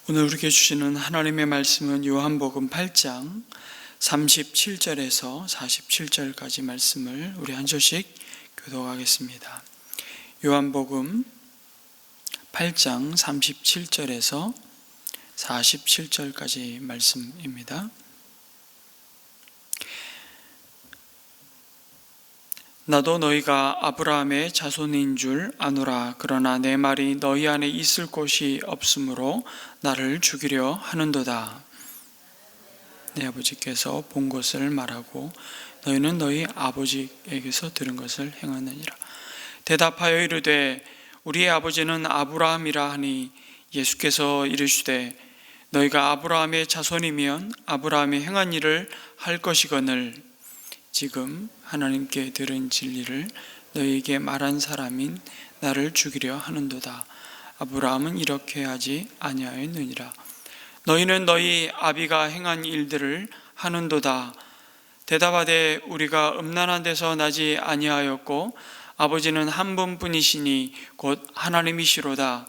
오늘 우리에게 주시는 하나님의 말씀은 요한복음 8장 37절에서 47절까지 말씀을 우리 한 절씩 교독하겠습니다. 요한복음 8장 37절에서 47절까지 말씀입니다. 나도 너희가 아브라함의 자손인 줄 아노라. 그러나 내 말이 너희 안에 있을 곳이 없으므로 나를 죽이려 하는도다. 내 아버지께서 본 것을 말하고 너희는 너희 아버지에게서 들은 것을 행하느니라. 대답하여 이르되 우리의 아버지는 아브라함이라 하니 예수께서 이르시되 너희가 아브라함의 자손이면 아브라함이 행한 일을 할 것이거늘 지금 하나님께 들은 진리를 너희에게 말한 사람인 나를 죽이려 하는도다. 아브라함은 이렇게 하지 아니하였느니라. 너희는 너희 아비가 행한 일들을 하는도다. 대답하되 우리가 음란한 데서 나지 아니하였고 아버지는 한 분뿐이시니 곧 하나님이시로다.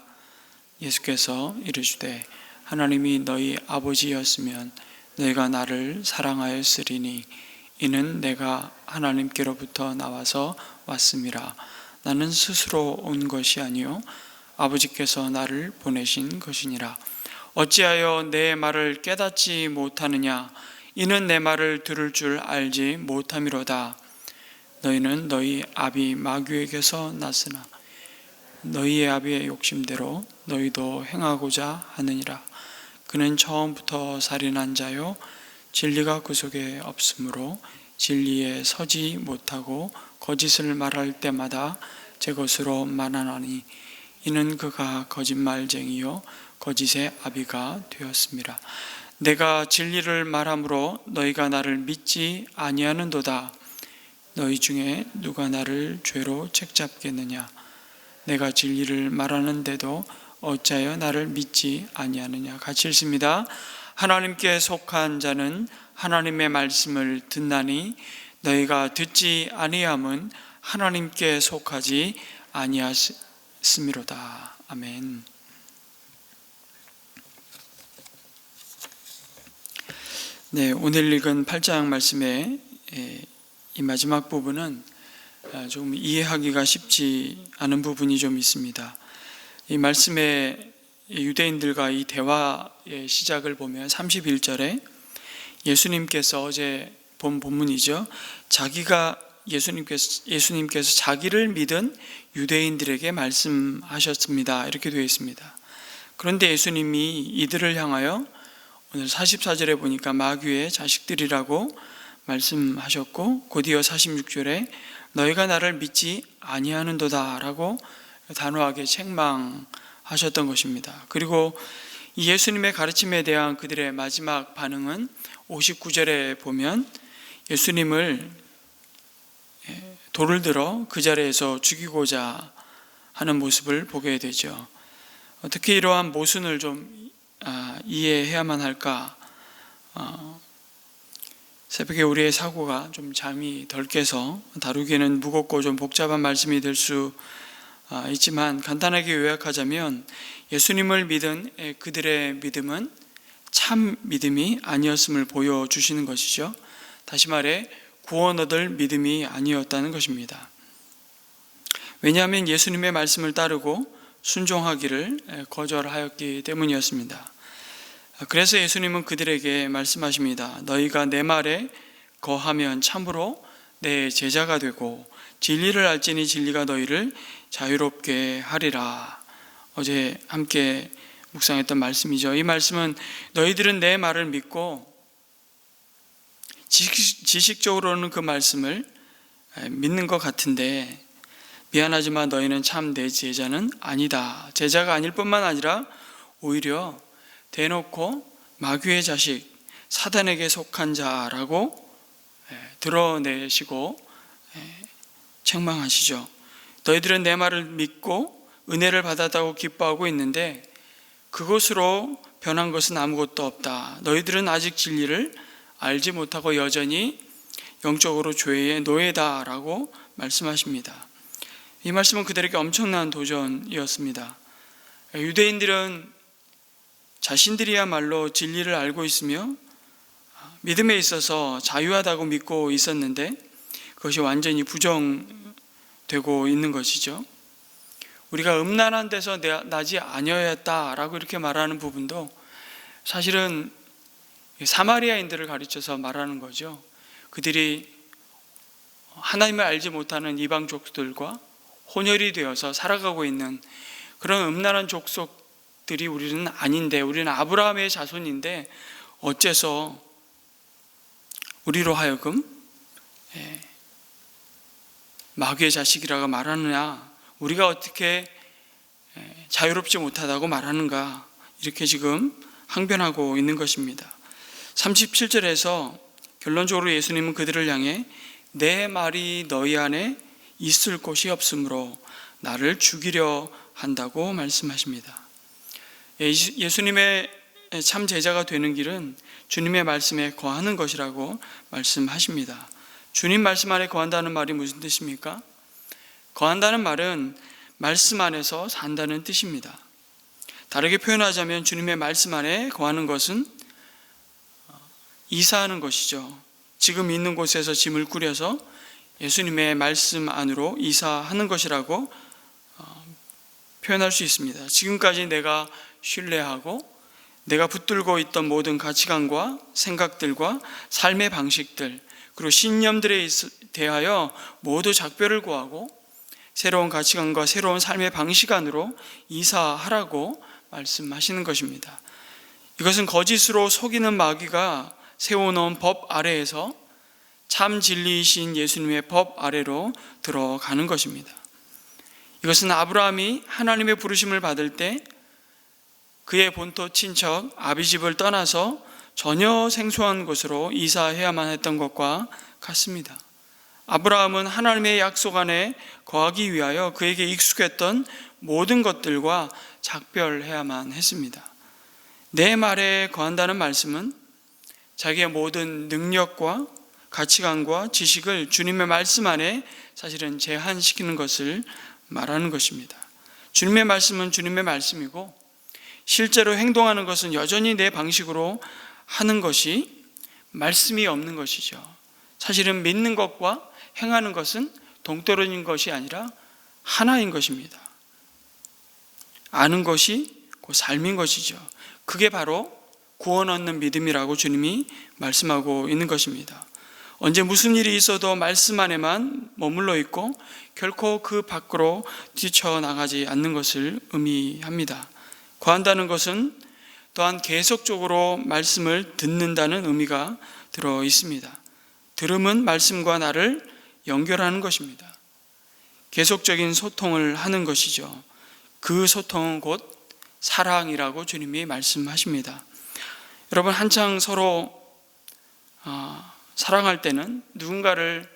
예수께서 이르시되 하나님이 너희 아버지였으면 너희가 나를 사랑하였으리니 이는 내가 하나님께로부터 나와서 왔음이라. 나는 스스로 온 것이 아니요 아버지께서 나를 보내신 것이니라. 어찌하여 내 말을 깨닫지 못하느냐? 이는 내 말을 들을 줄 알지 못함이로다. 너희는 너희 아비 마귀에게서 났으나 너희의 아비의 욕심대로 너희도 행하고자 하느니라. 그는 처음부터 살인한 자요 진리가 그 속에 없으므로 진리에 서지 못하고 거짓을 말할 때마다 제 것으로 말하나니 이는 그가 거짓말쟁이요 거짓의 아비가 되었습니다. 내가 진리를 말함으로 너희가 나를 믿지 아니하는도다. 너희 중에 누가 나를 죄로 책잡겠느냐? 내가 진리를 말하는데도 어찌하여 나를 믿지 아니하느냐? 같이 읽습니다. 하나님께 속한 자는 하나님의 말씀을 듣나니 너희가 듣지 아니함은 하나님께 속하지 아니하심이로다. 아멘. 네, 오늘 읽은 8장 말씀의 이 마지막 부분은 좀 이해하기가 쉽지 않은 부분이 좀 있습니다. 이 말씀의 유대인들과 이 대화의 시작을 보면 31절에 예수님께서 어제 본 본문이죠. 예수님께서 자기를 믿은 유대인들에게 말씀하셨습니다. 이렇게 되어 있습니다. 그런데 예수님이 이들을 향하여 오늘 44절에 보니까 마귀의 자식들이라고 말씀하셨고 곧이어 46절에 너희가 나를 믿지 아니하는도다 라고 단호하게 책망하셨던 것입니다. 그리고 이 예수님의 가르침에 대한 그들의 마지막 반응은 59절에 보면 예수님을 돌을 들어 그 자리에서 죽이고자 하는 모습을 보게 되죠. 어떻게 이러한 모순을 좀 이해해야만 할까? 새벽에 우리의 사고가 좀 잠이 덜 깨서 다루기에는 무겁고 좀 복잡한 말씀이 될 수 있지만 간단하게 요약하자면 예수님을 믿은 그들의 믿음은 참 믿음이 아니었음을 보여주시는 것이죠. 다시 말해 구원 얻을 믿음이 아니었다는 것입니다. 왜냐하면 예수님의 말씀을 따르고 순종하기를 거절하였기 때문이었습니다. 그래서 예수님은 그들에게 말씀하십니다. 너희가 내 말에 거하면 참으로 내 제자가 되고 진리를 알지니 진리가 너희를 자유롭게 하리라. 어제 함께 묵상했던 말씀이죠. 이 말씀은 너희들은 내 말을 믿고 지식적으로는 그 말씀을 믿는 것 같은데 미안하지만 너희는 참 내 제자는 아니다. 제자가 아닐 뿐만 아니라 오히려 대놓고 마귀의 자식, 사단에게 속한 자라고 드러내시고 책망하시죠. 너희들은 내 말을 믿고 은혜를 받았다고 기뻐하고 있는데 그것으로 변한 것은 아무것도 없다. 너희들은 아직 진리를 알지 못하고 여전히 영적으로 죄의 노예다라고 말씀하십니다. 이 말씀은 그들에게 엄청난 도전이었습니다. 유대인들은 자신들이야말로 진리를 알고 있으며 믿음에 있어서 자유하다고 믿고 있었는데 그것이 완전히 부정되고 있는 것이죠. 우리가 음란한 데서 나지 아니하였다라고 이렇게 말하는 부분도 사실은 사마리아인들을 가르쳐서 말하는 거죠. 그들이 하나님을 알지 못하는 이방 족속들과 혼혈이 되어서 살아가고 있는 그런 음란한 족속들이 우리는 아닌데, 우리는 아브라함의 자손인데 어째서 우리로 하여금 마귀의 자식이라고 말하느냐, 우리가 어떻게 자유롭지 못하다고 말하는가, 이렇게 지금 항변하고 있는 것입니다. 37절에서 결론적으로 예수님은 그들을 향해 내 말이 너희 안에 있을 곳이 없으므로 나를 죽이려 한다고 말씀하십니다. 예수님의 참 제자가 되는 길은 주님의 말씀에 거하는 것이라고 말씀하십니다. 주님 말씀 안에 거한다는 말이 무슨 뜻입니까? 거한다는 말은 말씀 안에서 산다는 뜻입니다. 다르게 표현하자면 주님의 말씀 안에 거하는 것은 이사하는 것이죠. 지금 있는 곳에서 짐을 꾸려서 예수님의 말씀 안으로 이사하는 것이라고 표현할 수 있습니다. 지금까지 내가 신뢰하고 내가 붙들고 있던 모든 가치관과 생각들과 삶의 방식들, 그리고 신념들에 대하여 모두 작별을 구하고 새로운 가치관과 새로운 삶의 방식 안으로 이사하라고 말씀하시는 것입니다. 이것은 거짓으로 속이는 마귀가 세워놓은 법 아래에서 참 진리이신 예수님의 법 아래로 들어가는 것입니다. 이것은 아브라함이 하나님의 부르심을 받을 때 그의 본토 친척 아비집을 떠나서 전혀 생소한 곳으로 이사해야만 했던 것과 같습니다. 아브라함은 하나님의 약속 안에 거하기 위하여 그에게 익숙했던 모든 것들과 작별해야만 했습니다. 내 말에 거한다는 말씀은 자기의 모든 능력과 가치관과 지식을 주님의 말씀 안에 사실은 제한시키는 것을 말하는 것입니다. 주님의 말씀은 주님의 말씀이고 실제로 행동하는 것은 여전히 내 방식으로 하는 것이 말씀이 없는 것이죠. 사실은 믿는 것과 행하는 것은 동떨어진 것이 아니라 하나인 것입니다. 아는 것이 그 삶인 것이죠. 그게 바로 구원 얻는 믿음이라고 주님이 말씀하고 있는 것입니다. 언제 무슨 일이 있어도 말씀 안에만 머물러 있고 결코 그 밖으로 뛰쳐나가지 않는 것을 의미합니다. 거한다는 것은 또한 계속적으로 말씀을 듣는다는 의미가 들어 있습니다. 들음은 말씀과 나를 연결하는 것입니다. 계속적인 소통을 하는 것이죠. 그 소통은 곧 사랑이라고 주님이 말씀하십니다. 여러분, 한창 서로 사랑할 때는, 누군가를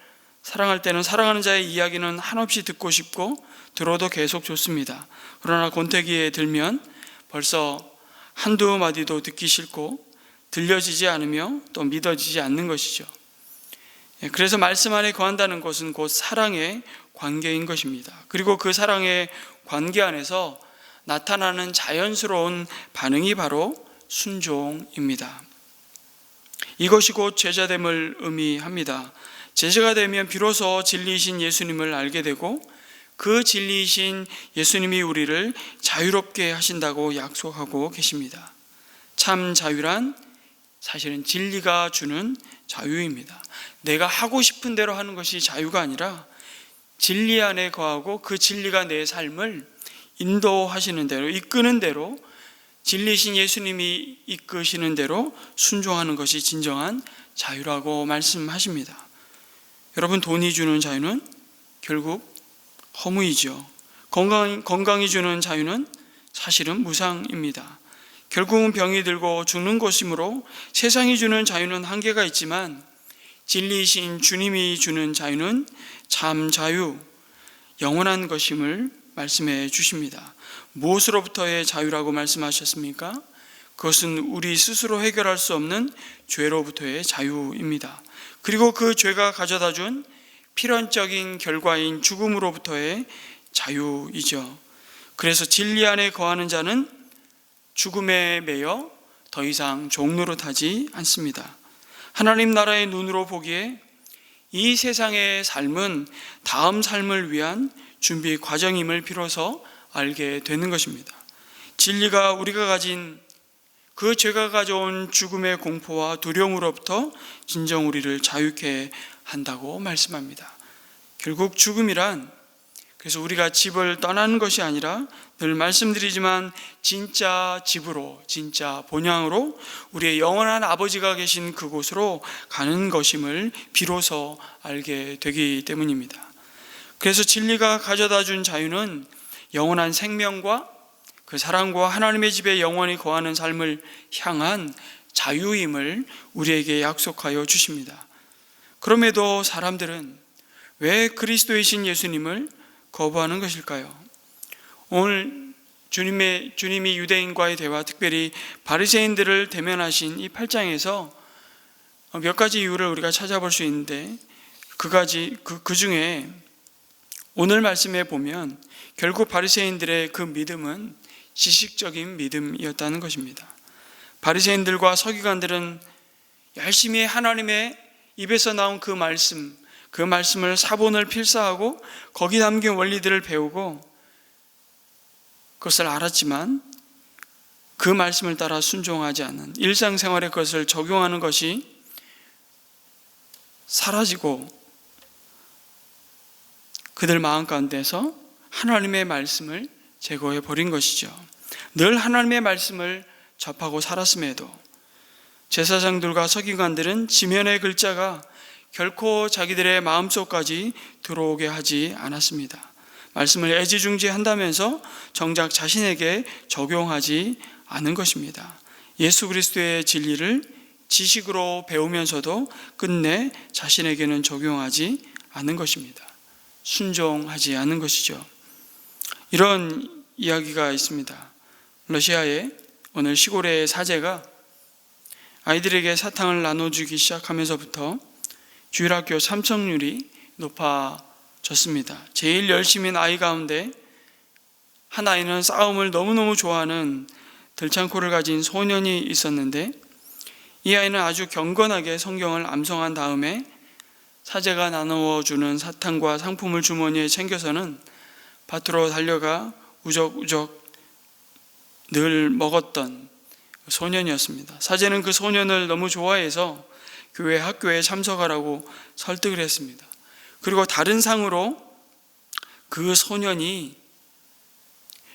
사랑할 때는 사랑하는 자의 이야기는 한없이 듣고 싶고 들어도 계속 좋습니다. 그러나 권태기에 들면 벌써 한두 마디도 듣기 싫고 들려지지 않으며 또 믿어지지 않는 것이죠. 그래서 말씀 안에 거한다는 것은 곧 사랑의 관계인 것입니다. 그리고 그 사랑의 관계 안에서 나타나는 자연스러운 반응이 바로 순종입니다. 이것이 곧 제자됨을 의미합니다. 제자가 되면 비로소 진리이신 예수님을 알게 되고 그 진리이신 예수님이 우리를 자유롭게 하신다고 약속하고 계십니다. 참 자유란 사실은 진리가 주는 자유입니다. 내가 하고 싶은 대로 하는 것이 자유가 아니라 진리 안에 거하고 그 진리가 내 삶을 인도하시는 대로, 이끄는 대로, 진리이신 예수님이 이끄시는 대로 순종하는 것이 진정한 자유라고 말씀하십니다. 여러분, 돈이 주는 자유는 결국 허무이죠. 건강이 주는 자유는 사실은 무상입니다. 결국은 병이 들고 죽는 것이므로 세상이 주는 자유는 한계가 있지만 진리이신 주님이 주는 자유는 참 자유, 영원한 것임을 말씀해 주십니다. 무엇으로부터의 자유라고 말씀하셨습니까? 그것은 우리 스스로 해결할 수 없는 죄로부터의 자유입니다. 그리고 그 죄가 가져다 준 필연적인 결과인 죽음으로부터의 자유이죠. 그래서 진리 안에 거하는 자는 죽음에 매여 더 이상 종노릇하지 않습니다. 하나님 나라의 눈으로 보기에 이 세상의 삶은 다음 삶을 위한 준비 과정임을 비로소 알게 되는 것입니다. 진리가 우리가 가진 그 죄가 가져온 죽음의 공포와 두려움으로부터 진정 우리를 자유케 한다고 말씀합니다. 결국 죽음이란 그래서 우리가 집을 떠나는 것이 아니라 늘 말씀드리지만 진짜 집으로, 진짜 본향으로 우리의 영원한 아버지가 계신 그곳으로 가는 것임을 비로소 알게 되기 때문입니다. 그래서 진리가 가져다 준 자유는 영원한 생명과 그 사랑과 하나님의 집에 영원히 거하는 삶을 향한 자유임을 우리에게 약속하여 주십니다. 그럼에도 사람들은 왜 그리스도이신 예수님을 거부하는 것일까요? 오늘 주님이 유대인과의 대화, 특별히 바리새인들을 대면하신 이 8장에서 몇 가지 이유를 우리가 찾아볼 수 있는데 그 중에 오늘 말씀에 보면 결국 바리새인들의 그 믿음은 지식적인 믿음이었다는 것입니다. 바리새인들과 서기관들은 열심히 하나님의 입에서 나온 그 말씀을 사본을 필사하고 거기 담긴 원리들을 배우고 그것을 알았지만 그 말씀을 따라 순종하지 않는 일상생활에 그것을 적용하는 것이 사라지고 그들 마음 가운데서 하나님의 말씀을 제거해 버린 것이죠. 늘 하나님의 말씀을 접하고 살았음에도 제사장들과 서기관들은 지면의 글자가 결코 자기들의 마음속까지 들어오게 하지 않았습니다. 말씀을 애지중지한다면서 정작 자신에게 적용하지 않은 것입니다. 예수 그리스도의 진리를 지식으로 배우면서도 끝내 자신에게는 적용하지 않은 것입니다. 순종하지 않은 것이죠. 이런 이야기가 있습니다. 러시아의 어느 시골의 사제가 아이들에게 사탕을 나눠주기 시작하면서부터 주일학교 참석률이 높아졌습니다. 제일 열심인 아이 가운데 한 아이는 싸움을 너무너무 좋아하는 들창코를 가진 소년이 있었는데 이 아이는 아주 경건하게 성경을 암송한 다음에 사제가 나누어주는 사탕과 상품을 주머니에 챙겨서는 밭으로 달려가 우적우적 늘 먹었던 소년이었습니다. 사제는 그 소년을 너무 좋아해서 교회 학교에 참석하라고 설득을 했습니다. 그리고 다른 상으로 그 소년이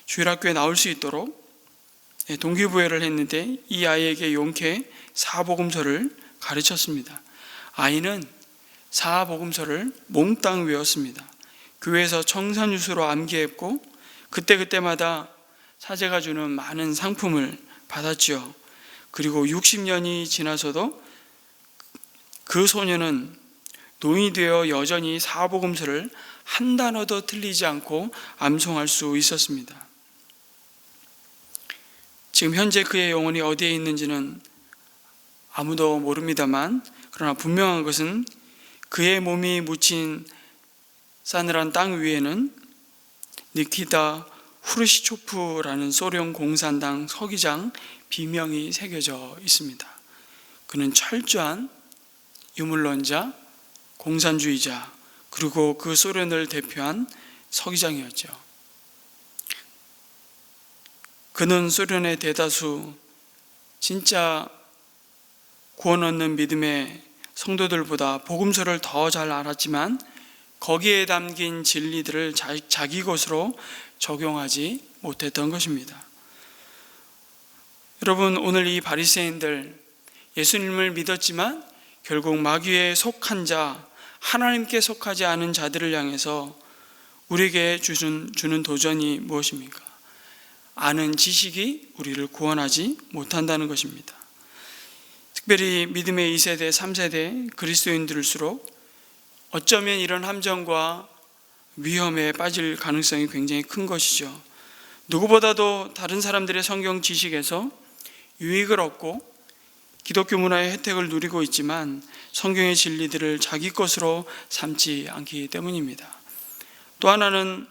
주일학교에 나올 수 있도록 동기부여를 했는데 이 아이에게 용케 사복음서를 가르쳤습니다. 아이는 사복음서를 몽땅 외웠습니다. 교회에서 청산유수로 암기했고 그때마다 사제가 주는 많은 상품을 받았지요. 그리고 60년이 지나서도 그 소년은 노인이 되어 여전히 사복음서를 한 단어도 틀리지 않고 암송할 수 있었습니다. 지금 현재 그의 영혼이 어디에 있는지는 아무도 모릅니다만 그러나 분명한 것은 그의 몸이 묻힌 싸늘한 땅 위에는 니키타 후르시초프라는 소련 공산당 서기장 비명이 새겨져 있습니다. 그는 철저한 유물론자, 공산주의자, 그리고 그 소련을 대표한 서기장이었죠. 그는 소련의 대다수 진짜 구원 얻는 믿음의 성도들보다 복음서를 더 잘 알았지만 거기에 담긴 진리들을 자기 것으로 적용하지 못했던 것입니다. 여러분, 오늘 이 바리새인들 예수님을 믿었지만 결국 마귀에 속한 자, 하나님께 속하지 않은 자들을 향해서 우리에게 주는 도전이 무엇입니까? 아는 지식이 우리를 구원하지 못한다는 것입니다. 특별히 믿음의 2세대, 3세대 그리스도인들일수록 어쩌면 이런 함정과 위험에 빠질 가능성이 굉장히 큰 것이죠. 누구보다도 다른 사람들의 성경 지식에서 유익을 얻고 기독교 문화의 혜택을 누리고 있지만 성경의 진리들을 자기 것으로 삼지 않기 때문입니다. 또 하나는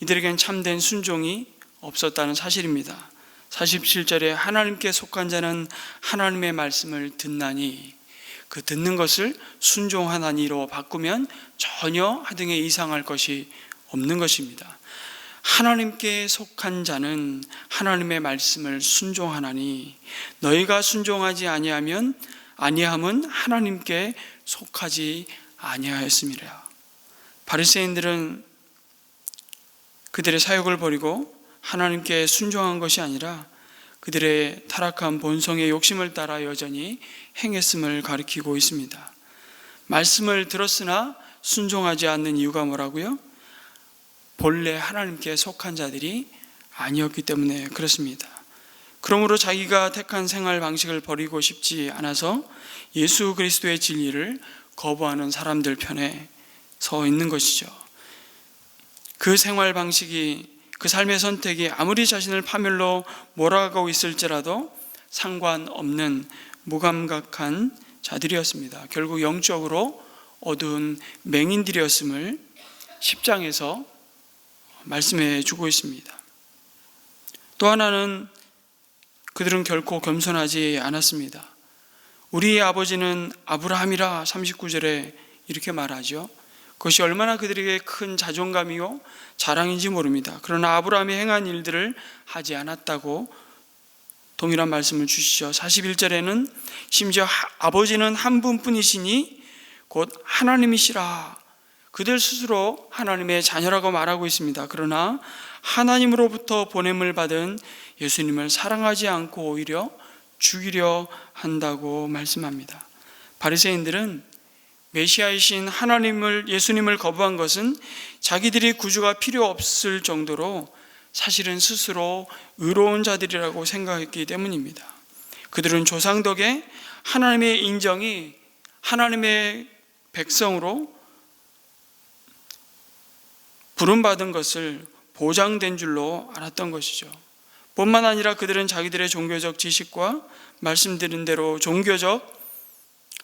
이들에겐 참된 순종이 없었다는 사실입니다. 47절에 하나님께 속한 자는 하나님의 말씀을 듣나니 그 듣는 것을 순종하나니로 바꾸면 전혀 하등에 이상할 것이 없는 것입니다. 하나님께 속한 자는 하나님의 말씀을 순종하나니 너희가 순종하지 아니함은 하나님께 속하지 아니하였음이라. 바리새인들은 그들의 사역을 버리고 하나님께 순종한 것이 아니라 그들의 타락한 본성의 욕심을 따라 여전히 행했음을 가리키고 있습니다. 말씀을 들었으나 순종하지 않는 이유가 뭐라고요? 본래 하나님께 속한 자들이 아니었기 때문에 그렇습니다. 그러므로 자기가 택한 생활 방식을 버리고 싶지 않아서 예수 그리스도의 진리를 거부하는 사람들 편에 서 있는 것이죠. 그 생활 방식이, 그 삶의 선택이 아무리 자신을 파멸로 몰아가고 있을지라도 상관없는 무감각한 자들이었습니다. 결국 영적으로 어두운 맹인들이었음을 10장에서 말씀해 주고 있습니다. 또 하나는 그들은 결코 겸손하지 않았습니다. 우리의 아버지는 아브라함이라 39절에 이렇게 말하죠. 그것이 얼마나 그들에게 큰 자존감이요 자랑인지 모릅니다. 그러나 아브라함이 행한 일들을 하지 않았다고 동일한 말씀을 주시죠. 41절에는 심지어 아버지는 한 분뿐이시니 곧 하나님이시라. 그들 스스로 하나님의 자녀라고 말하고 있습니다. 그러나 하나님으로부터 보냄을 받은 예수님을 사랑하지 않고 오히려 죽이려 한다고 말씀합니다. 바리새인들은 메시아이신 예수님을 거부한 것은 자기들이 구주가 필요 없을 정도로 사실은 스스로 의로운 자들이라고 생각했기 때문입니다. 그들은 조상 덕에 하나님의 인정이 하나님의 백성으로 부름받은 것을 보장된 줄로 알았던 것이죠. 뿐만 아니라 그들은 자기들의 종교적 지식과 말씀드린 대로 종교적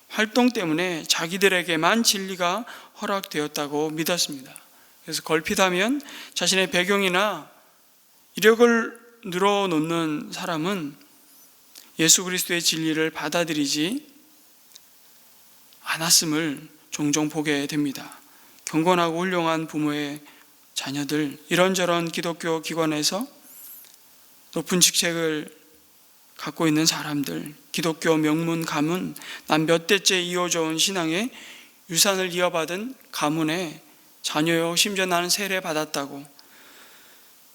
활동 때문에 자기들에게만 진리가 허락되었다고 믿었습니다. 그래서 걸핏하면 자신의 배경이나 이력을 늘어놓는 사람은 예수 그리스도의 진리를 받아들이지 않았음을 종종 보게 됩니다. 경건하고 훌륭한 부모의 자녀들, 이런저런 기독교 기관에서 높은 직책을 갖고 있는 사람들, 기독교 명문 가문, 난 몇 대째 이어져온 신앙의 유산을 이어받은 가문의 자녀요, 심지어 나는 세례받았다고.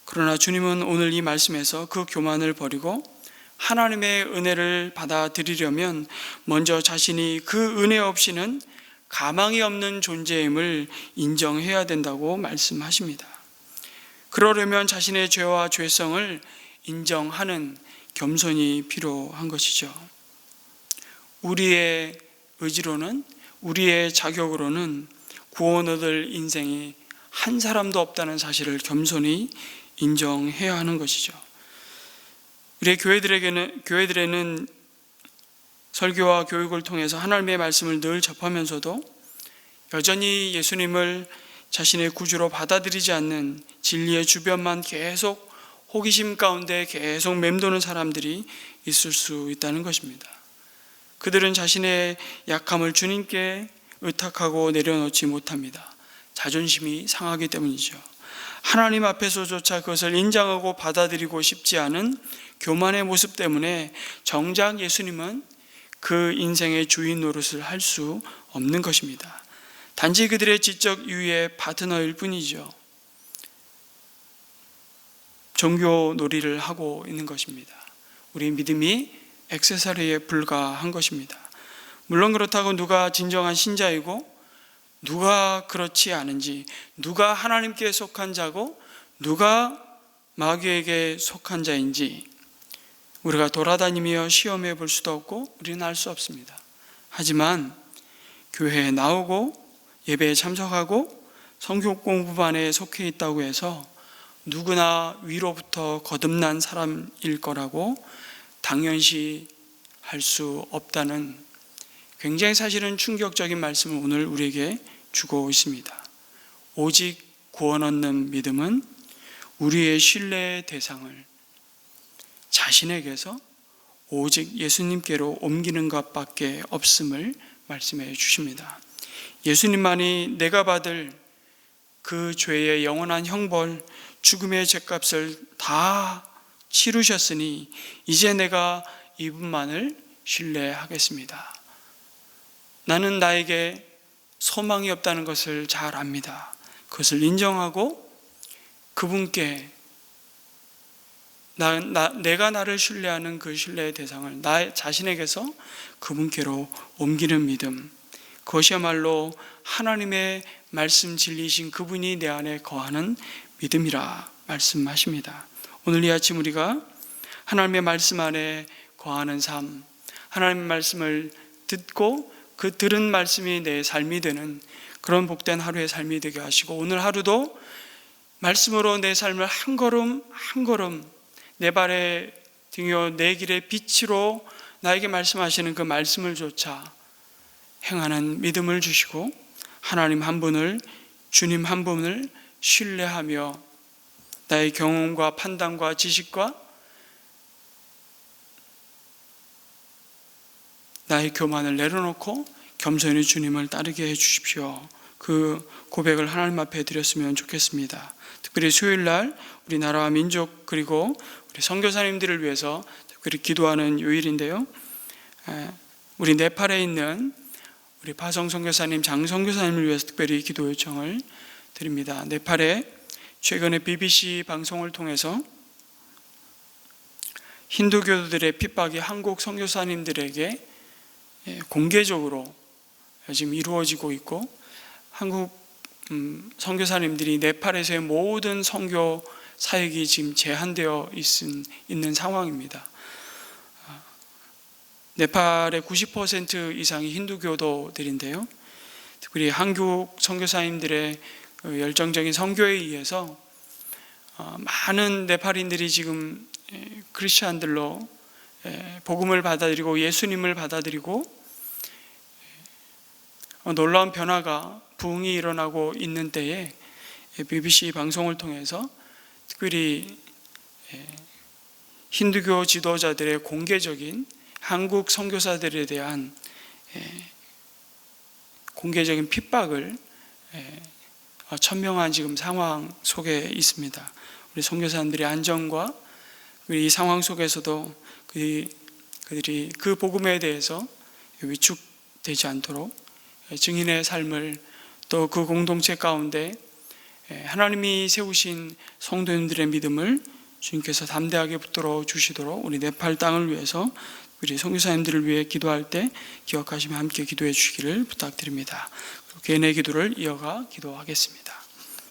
그러나 주님은 오늘 이 말씀에서 그 교만을 버리고 하나님의 은혜를 받아들이려면 먼저 자신이 그 은혜 없이는 가망이 없는 존재임을 인정해야 된다고 말씀하십니다. 그러려면 자신의 죄와 죄성을 인정하는 겸손이 필요한 것이죠. 우리의 의지로는, 우리의 자격으로는 구원 얻을 인생이 한 사람도 없다는 사실을 겸손히 인정해야 하는 것이죠. 우리 교회들에는 설교와 교육을 통해서 하나님의 말씀을 늘 접하면서도 여전히 예수님을 자신의 구주로 받아들이지 않는 진리의 주변만 계속 호기심 가운데 계속 맴도는 사람들이 있을 수 있다는 것입니다. 그들은 자신의 약함을 주님께 의탁하고 내려놓지 못합니다. 자존심이 상하기 때문이죠. 하나님 앞에서조차 그것을 인정하고 받아들이고 싶지 않은 교만의 모습 때문에 정작 예수님은 그 인생의 주인 노릇을 할 수 없는 것입니다. 단지 그들의 지적 유의의 파트너일 뿐이죠. 종교 놀이를 하고 있는 것입니다. 우리 믿음이 액세서리에 불과한 것입니다. 물론 그렇다고 누가 진정한 신자이고 누가 그렇지 않은지, 누가 하나님께 속한 자고 누가 마귀에게 속한 자인지 우리가 돌아다니며 시험해 볼 수도 없고 우리는 알 수 없습니다. 하지만 교회에 나오고 예배에 참석하고 성경 공부반에 속해 있다고 해서 누구나 위로부터 거듭난 사람일 거라고 당연시 할 수 없다는 굉장히 사실은 충격적인 말씀을 오늘 우리에게 주고 있습니다. 오직 구원 얻는 믿음은 우리의 신뢰의 대상을 자신에게서 오직 예수님께로 옮기는 것밖에 없음을 말씀해 주십니다. 예수님만이 내가 받을 그 죄의 영원한 형벌, 죽음의 죄값을 다 치르셨으니 이제 내가 이분만을 신뢰하겠습니다. 나는 나에게 소망이 없다는 것을 잘 압니다. 그것을 인정하고 그분께 내가 나를 신뢰하는 그 신뢰의 대상을 나 자신에게서 그분께로 옮기는 믿음, 그것이야말로 하나님의 말씀 진리이신 그분이 내 안에 거하는 믿음이라 말씀하십니다. 오늘 이 아침 우리가 하나님의 말씀 안에 거하는 삶, 하나님의 말씀을 듣고 그 들은 말씀이 내 삶이 되는 그런 복된 하루의 삶이 되게 하시고, 오늘 하루도 말씀으로 내 삶을 한 걸음 한 걸음 내 발의 등이요 내 길의 빛으로 나에게 말씀하시는 그 말씀을 쫓아 행하는 믿음을 주시고, 하나님 한 분을, 주님 한 분을 신뢰하며 나의 경험과 판단과 지식과 나의 교만을 내려놓고 겸손히 주님을 따르게 해주십시오. 그 고백을 하나님 앞에 드렸으면 좋겠습니다. 특별히 수요일날 우리나라와 민족 그리고 우리 선교사님들을 위해서 특별히 기도하는 요일인데요, 우리 네팔에 있는 우리 파성 선교사님, 장 선교사님을 위해서 특별히 기도 요청을 드립니다. 네팔에 최근에 BBC 방송을 통해서 힌두교도들의 핍박이 한국 선교사님들에게 공개적으로 지금 이루어지고 있고, 한국 선교사님들이 네팔에서의 모든 선교 사역이 지금 제한되어 있는 상황입니다. 네팔의 90% 이상이 힌두교도들인데요, 특별히 한국 선교사님들의 열정적인 선교에 의해서 많은 네팔인들이 지금 크리스찬들로 복음을 받아들이고 예수님을 받아들이고 놀라운 변화가 부흥이 일어나고 있는 때에 BBC 방송을 통해서 특별히 힌두교 지도자들의 공개적인 한국 선교사들에 대한 공개적인 핍박을 천명한 지금 상황 속에 있습니다. 우리 선교사님들의 안전과 이 상황 속에서도 그들이 그 복음에 대해서 위축되지 않도록 증인의 삶을, 또 그 공동체 가운데 하나님이 세우신 성도님들의 믿음을 주님께서 담대하게 붙들어 주시도록 우리 네팔 땅을 위해서 우리 선교사님들을 위해 기도할 때 기억하시며 함께 기도해 주시기를 부탁드립니다. 개인의 기도를 이어가 기도하겠습니다.